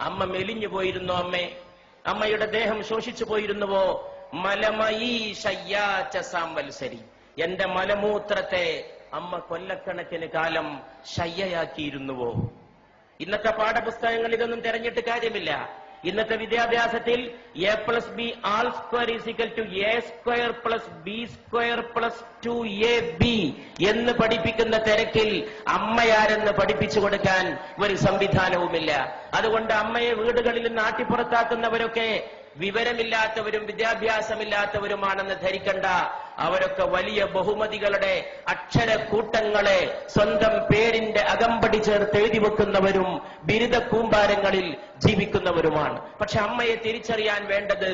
അമ്മ മെലിഞ്ഞു പോയിരുന്നോ അമ്മേ? അമ്മയുടെ ദേഹം ശോഷിച്ചു പോയിരുന്നുവോ? മലമയീ ശയ്യാച്ച സാംവത്സരി, എന്റെ മലമൂത്രത്തെ അമ്മ കൊല്ലക്കണക്കിന് കാലം ശയ്യയാക്കിയിരുന്നുവോ? ഇന്നത്തെ പാഠപുസ്തകങ്ങൾ ഇതൊന്നും തെരഞ്ഞിട്ട് കാര്യമില്ല. ഇന്നത്തെ വിദ്യാഭ്യാസത്തിൽ A+B all² = A² + B² + 2AB എന്ന് പഠിപ്പിക്കുന്ന തിരക്കിൽ അമ്മയാരെന്ന് പഠിപ്പിച്ചു കൊടുക്കാൻ ഒരു സംവിധാനവുമില്ല. അതുകൊണ്ട് അമ്മയെ വീടുകളിൽ നിന്ന് ആട്ടിപ്പുറത്താക്കുന്നവരൊക്കെ വിവരമില്ലാത്തവരും വിദ്യാഭ്യാസമില്ലാത്തവരുമാണെന്ന് ധരിക്കണ്ട. അവരൊക്കെ വലിയ ബഹുമതികളുടെ അക്ഷരക്കൂട്ടങ്ങളെ സ്വന്തം പേരിന്റെ അകമ്പടി ചേർത്ത് എഴുതി വെക്കുന്നവരും ബിരുദ കൂമ്പാരങ്ങളിൽ ജീവിക്കുന്നവരുമാണ്. പക്ഷെ അമ്മയെ തിരിച്ചറിയാൻ വേണ്ടത്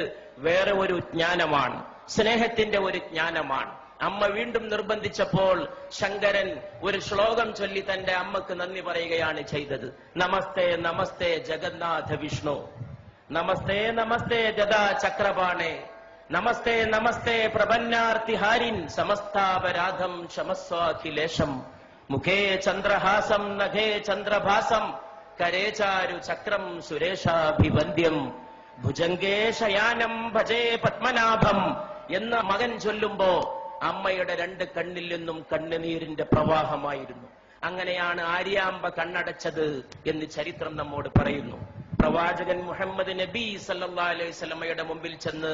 വേറെ ഒരു ജ്ഞാനമാണ്, സ്നേഹത്തിന്റെ ഒരു ജ്ഞാനമാണ്. അമ്മ വീണ്ടും നിർബന്ധിച്ചപ്പോൾ ശങ്കരൻ ഒരു ശ്ലോകം ചൊല്ലി തന്റെ അമ്മക്ക് നന്ദി പറയുകയാണ് ചെയ്തത്. നമസ്തേ നമസ്തേ ജഗന്നാഥ വിഷ്ണു, നമസ്തേ നമസ്തേ ഗദാ ചക്രപാണേ, നമസ്തേ നമസ്തേ പ്രപന്നാർത്തിഹാരിൻ, സമസ്താപരാധം ക്ഷമസ്വാഖിലേശം, മുഖേ ചന്ദ്രഹാസം നഖേ ചന്ദ്രഭാസം, കരേചാരു ചക്രം സുരേഷാഭിവന്ദ്യം, ഭുജംഗേ ശയാനം ഭജേ പത്മനാഭം എന്ന് മകൻ ചൊല്ലുമ്പോ അമ്മയുടെ രണ്ട് കണ്ണിൽ നിന്നും കണ്ണുനീരിന്റെ പ്രവാഹമായിരുന്നു. അങ്ങനെയാണ് ആര്യാമ്പ കണ്ണടച്ചത് എന്ന് ചരിത്രം നമ്മോട് പറയുന്നു. പ്രവാചകൻ മുഹമ്മദ് നബി സല്ലല്ലാഹു അലൈഹി വസല്ലമയുടെ മുമ്പിൽ ചെന്ന്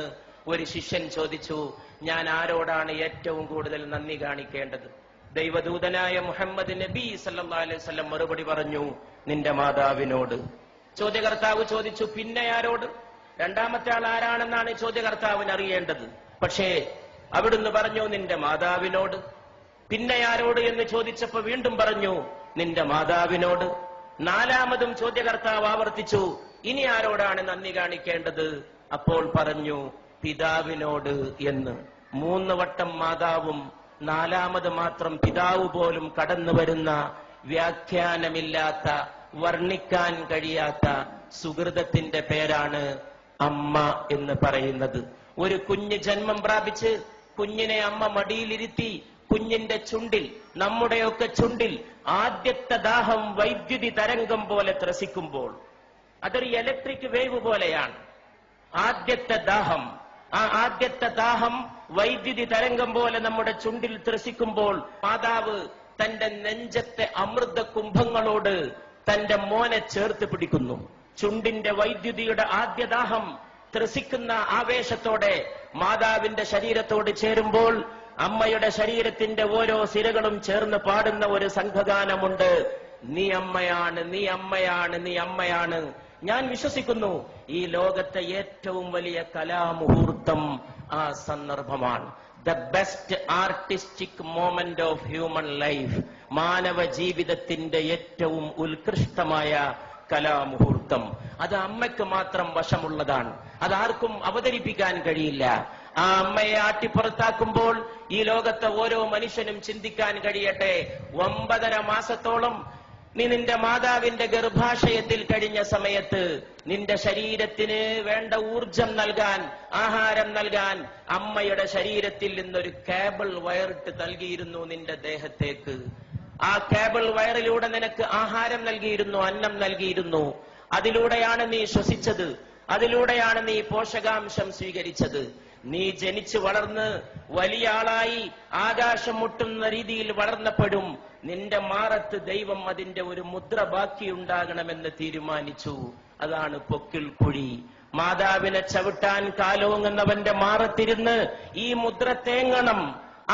ഒരു ശിഷ്യൻ ചോദിച്ചു, ഞാൻ ആരോടാണ് ഏറ്റവും കൂടുതൽ നന്ദി കാണിക്കേണ്ടത്? ദൈവദൂതനായ മുഹമ്മദ് നബി സല്ലല്ലാഹു അലൈഹി വസല്ലം മറുപടി പറഞ്ഞു, നിന്റെ മാതാവിനോട്. ചോദ്യകർത്താവ് ചോദിച്ചു, പിന്നെ ആരോട്? രണ്ടാമത്തെ ആൾ ആരാണെന്നാണ് ചോദ്യകർത്താവിന് അറിയേണ്ടത്. പക്ഷേ അവിടുന്ന് പറഞ്ഞു, നിന്റെ മാതാവിനോട്. പിന്നെ ആരോട് എന്ന് ചോദിച്ചപ്പോ വീണ്ടും പറഞ്ഞു, നിന്റെ മാതാവിനോട്. നാലാമതും ചോദ്യകർത്താവ് ആവർത്തിച്ചു, ഇനി ആരോടാണ് നന്ദി കാണിക്കേണ്ടത്? അപ്പോൾ പറഞ്ഞു, പിതാവിനോട് എന്ന്. 3 വട്ടം മാതാവും 4ാമത് മാത്രം പിതാവ് പോലും കടന്നു വരുന്ന വ്യാഖ്യാനമില്ലാത്ത, വർണ്ണിക്കാൻ കഴിയാത്ത സുഹൃതത്തിന്റെ പേരാണ് അമ്മ എന്ന് പറയുന്നത്. ഒരു കുഞ്ഞ് ജന്മം പ്രാപിച്ച് കുഞ്ഞിനെ അമ്മ മടിയിലിരുത്തി കുഞ്ഞിന്റെ ചുണ്ടിൽ, നമ്മുടെയൊക്കെ ചുണ്ടിൽ ആദ്യത്തെ ദാഹം വൈദ്യുതി തരംഗം പോലെ ത്രസിക്കുമ്പോൾ, അതൊരു ഇലക്ട്രിക് വേവ് പോലെയാണ്. ആദ്യത്തെ ദാഹം, ആ ആദ്യത്തെ ദാഹം വൈദ്യുതി തരംഗം പോലെ നമ്മുടെ ചുണ്ടിൽ ത്രസിക്കുമ്പോൾ മാതാവ് തന്റെ നെഞ്ചത്തെ അമൃത കുംഭങ്ങളോട് തന്റെ മോനെ ചേർത്ത് പിടിക്കുന്നു. ചുണ്ടിന്റെ വൈദ്യുതിയുടെ ആദ്യദാഹം ത്രസിക്കുന്ന ആവേശത്തോടെ മാതാവിന്റെ ശരീരത്തോട് ചേരുമ്പോൾ അമ്മയുടെ ശരീരത്തിന്റെ ഓരോ സിരകളും ചേർന്ന് പാടുന്ന ഒരു സംഘഗാനമുണ്ട്. നീ അമ്മയാണ്, നീ അമ്മയാണ്, നീ അമ്മയാണ്. ഞാൻ വിശ്വസിക്കുന്നു ഈ ലോകത്തെ ഏറ്റവും വലിയ കലാമുഹൂർത്തം ആ സന്ദർഭമാണ്. The best artistic moment of human life, മാനവ ജീവിതത്തിന്റെ ഏറ്റവും ഉത്കൃഷ്ടമായ കലാമുഹൂർത്തം. അത് അമ്മയ്ക്ക് മാത്രം വശമുള്ളതാണ്. അതാർക്കും അവതരിപ്പിക്കാൻ കഴിയില്ല. ആ അമ്മയെ ആട്ടിപ്പുറത്താക്കുമ്പോൾ ഈ ലോകത്തെ ഓരോ മനുഷ്യനും ചിന്തിക്കാൻ കഴിയട്ടെ, 9.5 മാസത്തോളം നീ നിന്റെ മാതാവിന്റെ ഗർഭാശയത്തിൽ കഴിഞ്ഞ സമയത്ത് നിന്റെ ശരീരത്തിന് വേണ്ട ഊർജം നൽകാൻ, ആഹാരം നൽകാൻ അമ്മയുടെ ശരീരത്തിൽ നിന്നൊരു കേബിൾ വയറിട്ട് നൽകിയിരുന്നു നിന്റെ ദേഹത്തേക്ക്. ആ കേബിൾ വയറിലൂടെ നിനക്ക് ആഹാരം നൽകിയിരുന്നു, അന്നം നൽകിയിരുന്നു. അതിലൂടെയാണ് നീ ശ്വസിച്ചത്, അതിലൂടെയാണ് നീ പോഷകാംശം സ്വീകരിച്ചത്. നീ ജനിച്ചു വളർന്ന് വലിയ ആളായി ആകാശം മുട്ടുന്ന രീതിയിൽ വളർന്നപ്പോഴും നിന്റെ മാറത്ത് ദൈവം അതിന്റെ ഒരു മുദ്ര ബാക്കിയുണ്ടാകണമെന്ന് തീരുമാനിച്ചു. അതാണ് പൊക്കിൾ കുഴി. മാതാവിനെ ചവിട്ടാൻ കാലോങ്ങുന്നവന്റെ മാറത്തിരുന്ന് ഈ മുദ്ര തേങ്ങണം.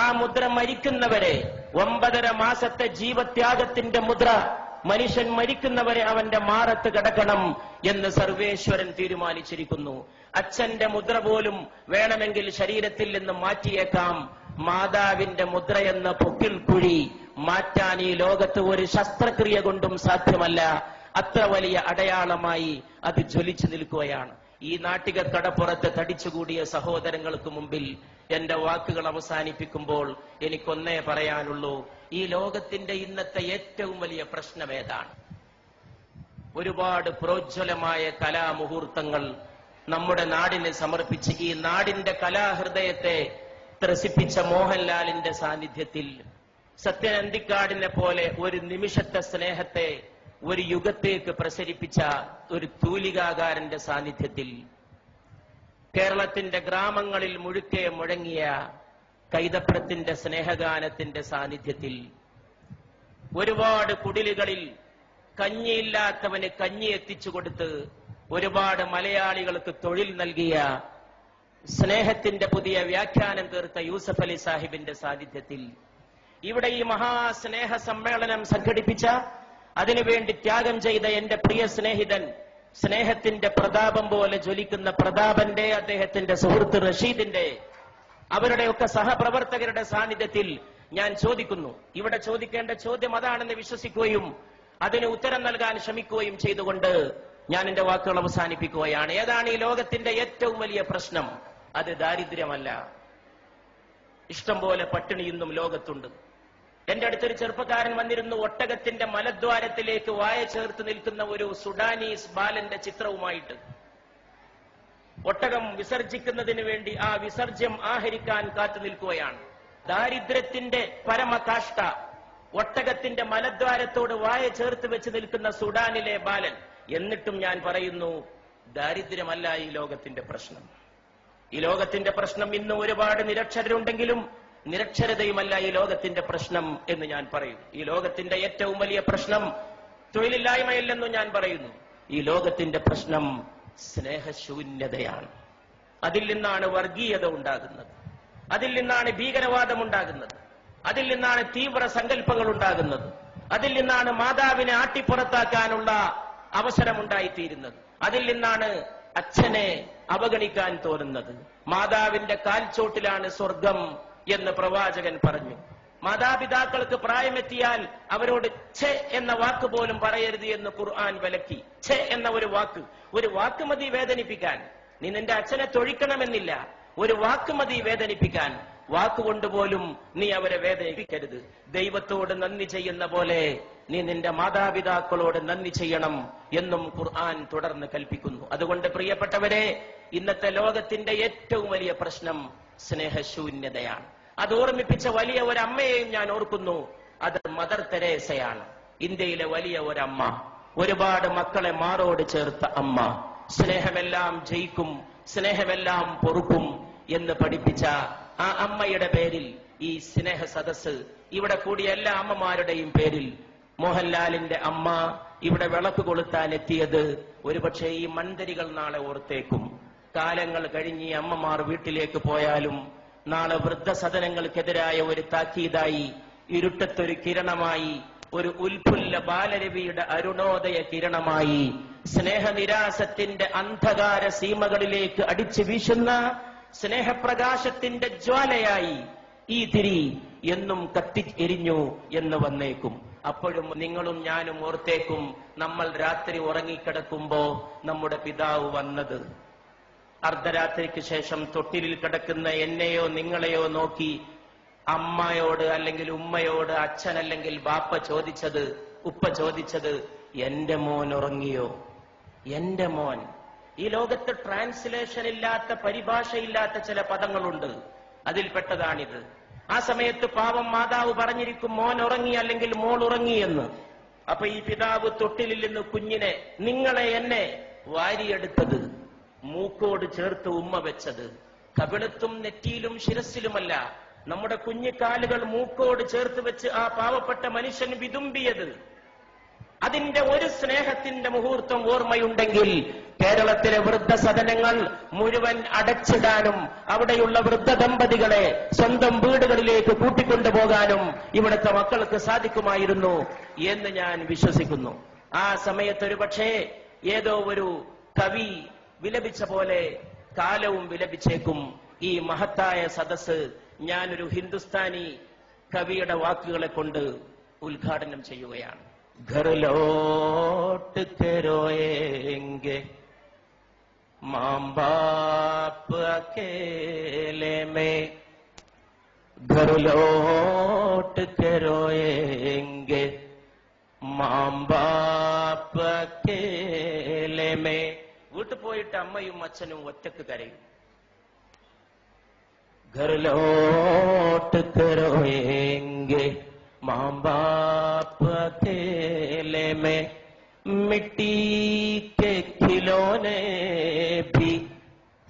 ആ മുദ്ര മരിക്കുന്നവരെ, 9.5 മാസത്തെ ജീവത്യാഗത്തിന്റെ മുദ്ര, മനുഷ്യൻ മരിക്കുന്നവരെ അവന്റെ മാറത്ത് കിടക്കണം എന്ന് സർവേശ്വരൻ തീരുമാനിച്ചിരിക്കുന്നു. അച്ഛന്റെ മുദ്ര പോലും വേണമെങ്കിൽ ശരീരത്തിൽ നിന്ന് മാറ്റിയേക്കാം. മാതാവിന്റെ മുദ്രയെന്ന പൊക്കിൾ കുഴി മാറ്റാൻ ഈ ലോകത്ത് ഒരു ശസ്ത്രക്രിയ കൊണ്ടും സാധ്യമല്ല. അത്ര വലിയ അടയാളമായി അത് ജ്വലിച്ചു നിൽക്കുകയാണ്. ഈ നാട്ടിക കടപ്പുറത്ത് തടിച്ചുകൂടിയ സഹോദരങ്ങൾക്ക് മുമ്പിൽ എന്റെ വാക്കുകൾ അവസാനിപ്പിക്കുമ്പോൾ എനിക്കൊന്നേ പറയാനുള്ളൂ. ഈ ലോകത്തിന്റെ ഇന്നത്തെ ഏറ്റവും വലിയ പ്രശ്നം ഏതാണ്? ഒരുപാട് പ്രോജ്വലമായ കലാമുഹൂർത്തങ്ങൾ നമ്മുടെ നാടിനെ സമർപ്പിച്ച് ഈ നാടിന്റെ കലാഹൃദയത്തെ ത്രസിപ്പിച്ച മോഹൻലാലിന്റെ സാന്നിധ്യത്തിൽ, സത്യൻ അന്തിക്കാടിനെ പോലെ ഒരു നിമിഷത്തെ സ്നേഹത്തെ ഒരു യുഗത്തേക്ക് പ്രസരിപ്പിച്ച ഒരു തൂലികാകാരന്റെ സാന്നിധ്യത്തിൽ, കേരളത്തിന്റെ ഗ്രാമങ്ങളിൽ മുഴുക്കെ മുഴങ്ങിയ കൈതപ്രത്തിന്റെ സ്നേഹഗാനത്തിന്റെ സാന്നിധ്യത്തിൽ, ഒരുപാട് കുടിലുകളിൽ കഞ്ഞിയില്ലാത്തവന് കഞ്ഞി എത്തിച്ചു കൊടുത്ത് ഒരുപാട് മലയാളികൾക്ക് തൊഴിൽ നൽകിയ, സ്നേഹത്തിന്റെ പുതിയ വ്യാഖ്യാനം തീർത്ത യൂസഫ് അലി സാഹിബിന്റെ സാന്നിധ്യത്തിൽ, ഇവിടെ ഈ മഹാസ്നേഹ സമ്മേളനം സംഘടിപ്പിച്ച, അതിനുവേണ്ടി ത്യാഗം ചെയ്ത എന്റെ പ്രിയ സ്നേഹിതൻ, സ്നേഹത്തിന്റെ പ്രതാപം പോലെ ജ്വലിക്കുന്ന പ്രതാപന്റെ, അദ്ദേഹത്തിന്റെ സുഹൃത്ത് റഷീദിന്റെ, അവരുടെയൊക്കെ സഹപ്രവർത്തകരുടെ സാന്നിധ്യത്തിൽ ഞാൻ ചോദിക്കുന്നു. ഇവിടെ ചോദിക്കേണ്ട ചോദ്യം അതാണെന്ന് വിശ്വസിക്കുകയും അതിന് ഉത്തരം നൽകാൻ ശ്രമിക്കുകയും ചെയ്തുകൊണ്ട് ഞാൻ എന്റെ വാക്കുകൾ അവസാനിപ്പിക്കുകയാണ്. ഏതാണ് ഈ ലോകത്തിന്റെ ഏറ്റവും വലിയ പ്രശ്നം? അത് ദാരിദ്ര്യമല്ല. ഇഷ്ടം പോലെ പട്ടിണി ഇന്നും ലോകത്തുണ്ട്. എന്റെ അടുത്തൊരു ചെറുപ്പക്കാരൻ വന്നിരുന്നു, ഒട്ടകത്തിന്റെ മലദ്വാരത്തിലേക്ക് വായ ചേർത്ത് നിൽക്കുന്ന ഒരു സുഡാനീസ് ബാലന്റെ ചിത്രവുമായിട്ട്. ഒട്ടകം വിസർജിക്കുന്നതിന് വേണ്ടി ആ വിസർജ്യം ആഹരിക്കാൻ കാത്തു നിൽക്കുകയാണ്. ദാരിദ്ര്യത്തിന്റെ പരമകാഷ്ഠ, ഒട്ടകത്തിന്റെ മലദ്വാരത്തോട് വായ ചേർത്ത് വെച്ച് നിൽക്കുന്ന സുഡാനിലെ ബാലൻ. എന്നിട്ടും ഞാൻ പറയുന്നു, ദാരിദ്ര്യമല്ല ഈ ലോകത്തിന്റെ പ്രശ്നം. ഈ ലോകത്തിന്റെ പ്രശ്നം ഇന്ന് ഒരുപാട് നിരക്ഷരരുണ്ടെങ്കിലും നിരക്ഷരതയുമല്ല ഈ ലോകത്തിന്റെ പ്രശ്നം എന്ന് ഞാൻ പറയും. ഈ ലോകത്തിന്റെ ഏറ്റവും വലിയ പ്രശ്നം തൊഴിലില്ലായ്മയില്ലെന്നും ഞാൻ പറയുന്നു. ഈ ലോകത്തിന്റെ പ്രശ്നം സ്നേഹശൂന്യതയാണ്. അതിൽ നിന്നാണ് വർഗീയത ഉണ്ടാകുന്നത്, അതിൽ നിന്നാണ് ഭീകരവാദം ഉണ്ടാകുന്നത്, അതിൽ നിന്നാണ് തീവ്ര സങ്കല്പങ്ങൾ ഉണ്ടാകുന്നത്, അതിൽ നിന്നാണ് മാതാവിനെ ആട്ടിപ്പുറത്താക്കാനുള്ള അവസരമുണ്ടായിത്തീരുന്നത്, അതിൽ നിന്നാണ് അച്ഛനെ അവഗണിക്കാൻ തോന്നുന്നത്. മാതാവിന്റെ കാൽച്ചോട്ടിലാണ് സ്വർഗം എന്ന് പ്രവാചകൻ പറഞ്ഞു. മാതാപിതാക്കൾക്ക് പ്രായമെത്തിയാൽ അവരോട് ഛെ എന്ന വാക്ക് പോലും പറയരുത് എന്ന് ഖുർആൻ വിലക്കി. ഛെ എന്ന ഒരു വാക്ക് മതി വേദനിപ്പിക്കാൻ. നീ നിന്റെ അച്ഛനെ തൊഴിക്കണമെന്നില്ല, ഒരു വാക്ക് മതി വേദനിപ്പിക്കാൻ. വാക്കുകൊണ്ടുപോലും നീ അവരെ വേദനിപ്പിക്കരുത്. ദൈവത്തോട് നന്ദി ചെയ്യുന്ന പോലെ നീ നിന്റെ മാതാപിതാക്കളോട് നന്ദി ചെയ്യണം എന്നും ഖുർആൻ തുടർന്ന് കൽപ്പിക്കുന്നു. അതുകൊണ്ട് പ്രിയപ്പെട്ടവരെ, ഇന്നത്തെ ലോകത്തിന്റെ ഏറ്റവും വലിയ പ്രശ്നം സ്നേഹശൂന്യതയാണ്. അത് ഓർമ്മിപ്പിച്ച വലിയ ഒരമ്മയെയും ഞാൻ ഓർക്കുന്നു. അത് മദർ തെരേസയാണ്. ഇന്ത്യയിലെ വലിയ ഒരമ്മ, ഒരുപാട് മക്കളെ മാറോട് ചേർത്ത അമ്മ, സ്നേഹമെല്ലാം ജയിക്കും, സ്നേഹമെല്ലാം പൊറുക്കും എന്ന് പഠിപ്പിച്ച ആ അമ്മയുടെ പേരിൽ ഈ സ്നേഹ സദസ്, ഇവിടെ കൂടിയ എല്ലാ അമ്മമാരുടെയും പേരിൽ, മോഹൻലാലിന്റെ അമ്മ ഇവിടെ വിളക്ക് കൊളുത്താൻ എത്തിയത് ഒരുപക്ഷെ ഈ മൺതരികൾ നാളെ ഓർത്തേക്കും. കാലങ്ങൾ കഴിഞ്ഞ് ഈ അമ്മമാർ വീട്ടിലേക്ക് പോയാലും നാളെ വൃദ്ധസദനങ്ങൾക്കെതിരായ ഒരു താക്കീതായി, ഇരുട്ടത്തൊരു കിരണമായി, ഒരു ഉൽഫുല്ല ബാലരവിയുടെ അരുണോദയ കിരണമായി, സ്നേഹനിരാസത്തിന്റെ അന്ധകാര സീമകളിലേക്ക് അടിച്ചു വീശുന്ന സ്നേഹപ്രകാശത്തിന്റെ ജ്വാലയായി ഈ തിരി എന്നും കത്തി എരിഞ്ഞു എന്ന് വന്നേക്കും. അപ്പോഴും നിങ്ങളും ഞാനും ഓർത്തേക്കും, നമ്മൾ രാത്രി ഉറങ്ങിക്കിടക്കുമ്പോ നമ്മുടെ പിതാവ് വന്നത്. അർദ്ധരാത്രിക്ക് ശേഷം തൊട്ടിലിൽ കിടക്കുന്ന എന്നെയോ നിങ്ങളെയോ നോക്കി അമ്മയോട് അല്ലെങ്കിൽ ഉമ്മയോട് അച്ഛൻ അല്ലെങ്കിൽ ബാപ്പ ചോദിച്ചത്, ഉപ്പ ചോദിച്ചത്, എന്റെ മോൻ ഉറങ്ങിയോ? എന്റെ മോൻ. ഈ ലോകത്ത് ട്രാൻസ്ലേഷൻ ഇല്ലാത്ത, പരിഭാഷയില്ലാത്ത ചില പദങ്ങളുണ്ട്, അതിൽപ്പെട്ടതാണിത്. ആ സമയത്ത് പാവം മാതാവ് പറഞ്ഞിരിക്കും, മോൻ ഉറങ്ങി അല്ലെങ്കിൽ മോൾ ഉറങ്ങി എന്ന്. അപ്പൊ ഈ പിതാവ് തൊട്ടിലിൽ നിന്ന് കുഞ്ഞിനെ, നിങ്ങളെ എന്നെ വാരിയെടുത്തത്, മൂക്കോട് ചേർത്ത് ഉമ്മ വെച്ചത്, കവിളത്തും നെറ്റിയിലും ശിരസിലുമല്ല, നമ്മുടെ കുഞ്ഞിക്കാലുകൾ മൂക്കോട് ചേർത്ത് വെച്ച് ആ പാവപ്പെട്ട മനുഷ്യൻ വിതുമ്പിയത്. അതിന്റെ ഒരു സ്നേഹത്തിന്റെ മുഹൂർത്തം ഓർമ്മയുണ്ടെങ്കിൽ കേരളത്തിലെ വൃദ്ധസദനങ്ങൾ മുഴുവൻ അടച്ചിടാനും അവിടെയുള്ള വൃദ്ധ ദമ്പതികളെ സ്വന്തം വീടുകളിലേക്ക് കൂട്ടിക്കൊണ്ടുപോകാനും ഇവിടുത്തെ മക്കൾക്ക് സാധിക്കുമായിരുന്നു എന്ന് ഞാൻ വിശ്വസിക്കുന്നു. ആ സമയത്തൊരു പക്ഷേ ഏതോ ഒരു കവി വിലപിച്ച പോലെ കാലവും വിലപിച്ചേക്കും. ഈ മഹത്തായ സദസ് ഞാനൊരു ഹിന്ദുസ്ഥാനി കവിയുടെ വാക്കുകളെ കൊണ്ട് ഉദ്ഘാടനം ചെയ്യുകയാണ്. घर लौट के रोएंगे माँ बाप अकेले में, घर लौट के रोएंगे माँ बाप अकेले में. വീട്ടിൽ പോയിട്ട് അമ്മയും അച്ഛനും ഒറ്റക്ക് കരയും. घर लौट के रोएंगे माँ बाप अकेले में, മിട്ടി കെ ഖിലോനെ ഭി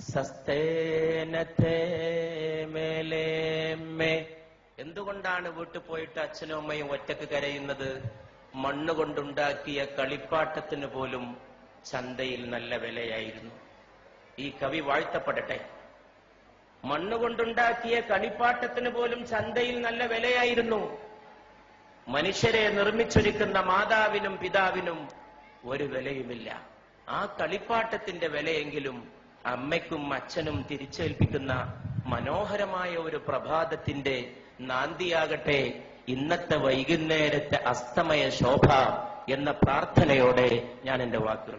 സസ്തേ ന ഥേ മേലേ മേ. എന്തുകൊണ്ടാണ് വീട്ടിൽ പോയിട്ട് അച്ഛനും അമ്മയും ഒറ്റക്ക് കരയുന്നത്? മണ്ണുകൊണ്ടുണ്ടാക്കിയ കളിപ്പാട്ടത്തിന് പോലും ചന്തയിൽ നല്ല വിലയായിരുന്നു. ഈ കവി വാഴ്ത്തപ്പെടട്ടെ. മണ്ണുകൊണ്ടുണ്ടാക്കിയ കളിപ്പാട്ടത്തിന് പോലും ചന്തയിൽ നല്ല വിലയായിരുന്നു. മനുഷ്യരെ നിർമ്മിച്ചൊരുക്കുന്ന മാതാവിനും പിതാവിനും ഒരു വിലയുമില്ല. ആ കളിപ്പാട്ടത്തിന്റെ വിലയെങ്കിലും അമ്മയ്ക്കും അച്ഛനും തിരിച്ചേൽപ്പിക്കുന്ന മനോഹരമായ ഒരു പ്രഭാതത്തിന്റെ നാന്ദിയാകട്ടെ ഇന്നത്തെ വൈകുന്നേരത്തെ അസ്തമയ ശോഭ എന്ന പ്രാർത്ഥനയോടെ ഞാൻ എന്റെ വാക്കുകൾ